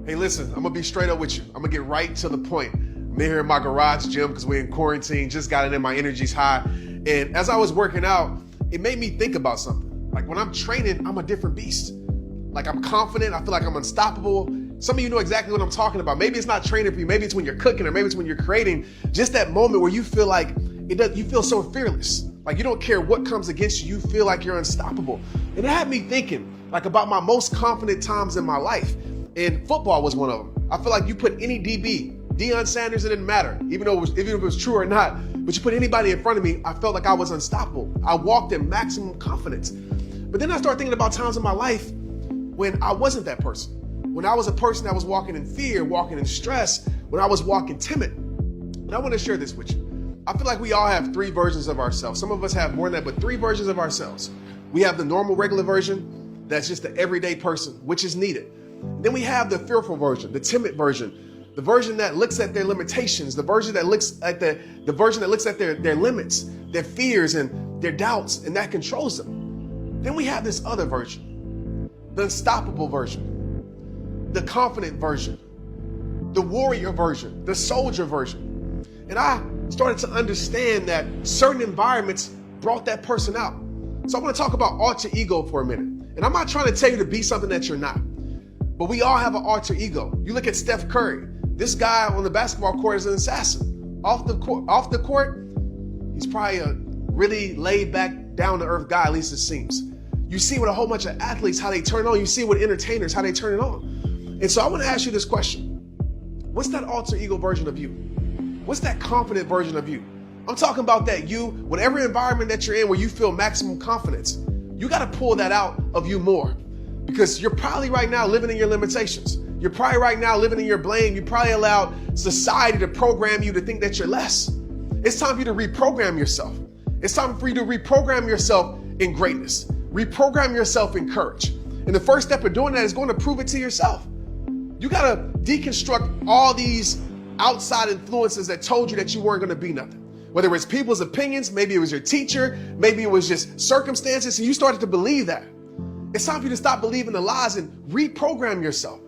Hey, listen, I'm gonna be straight up with you. I'm gonna get right to the point. I'm here in my garage gym because we're in quarantine, just got in, my energy's high. And as I was working out, it made me think about something. Like when I'm training, I'm a different beast. Like I'm confident, I feel like I'm unstoppable. Some of you know exactly what I'm talking about. Maybe it's not training for you, maybe it's when you're cooking, or maybe it's when you're creating. Just that moment where you feel like you feel so fearless. Like you don't care what comes against you, you feel like you're unstoppable. And it had me thinking like about my most confident times in my life. And football was one of them. I feel like you put any DB, Deion Sanders, it didn't matter, even if it was true or not, but you put anybody in front of me, I felt like I was unstoppable. I walked in maximum confidence. But then I started thinking about times in my life when I wasn't that person. When I was a person that was walking in fear, walking in stress, when I was walking timid. And I want to share this with you. I feel like we all have three versions of ourselves. Some of us have more than that, but three versions of ourselves. We have the normal, regular version. That's just the everyday person, which is needed. Then we have the fearful version, the timid version, the version that looks at their limitations, the version that looks at the version that looks at their limits, their fears and their doubts, and that controls them. Then we have this other version, the unstoppable version, the confident version, the warrior version, the soldier version. And I started to understand that certain environments brought that person out. So I want to talk about alter ego for a minute. And I'm not trying to tell you to be something that you're not. But we all have an alter ego. You look at Steph Curry. This guy on the basketball court is an assassin. Off the court, he's probably a really laid back, down to earth guy, at least it seems. You see with a whole bunch of athletes how they turn on. You see with entertainers how they turn it on. And so I want to ask you this question. What's that alter ego version of you? What's that confident version of you? I'm talking about that you, whatever environment that you're in where you feel maximum confidence, you got to pull that out of you more. Because you're probably right now living in your limitations. You're probably right now living in your blame. You probably allowed society to program you to think that you're less. It's time for you to reprogram yourself. It's time for you to reprogram yourself in greatness. Reprogram yourself in courage. And the first step of doing that is going to prove it to yourself. You got to deconstruct all these outside influences that told you that you weren't going to be nothing. Whether it was people's opinions, maybe it was your teacher, maybe it was just circumstances, and you started to believe that. It's time for you to stop believing the lies and reprogram yourself.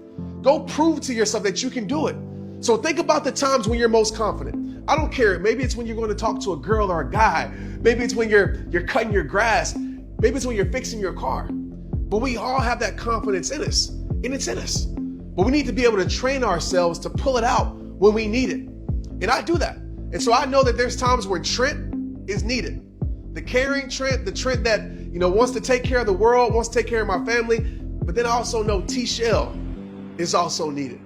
Go prove to yourself that you can do it. So think about the times when you're most confident. I don't care. Maybe it's when you're going to talk to a girl or a guy. Maybe it's when you're cutting your grass. Maybe it's when you're fixing your car. But we all have that confidence in us, and it's in us. But we need to be able to train ourselves to pull it out when we need it. And I do that. And so I know that there's times when Trent is needed. The caring Trent, the Trent that, wants to take care of the world, wants to take care of my family. But then I also know T-Shell is also needed.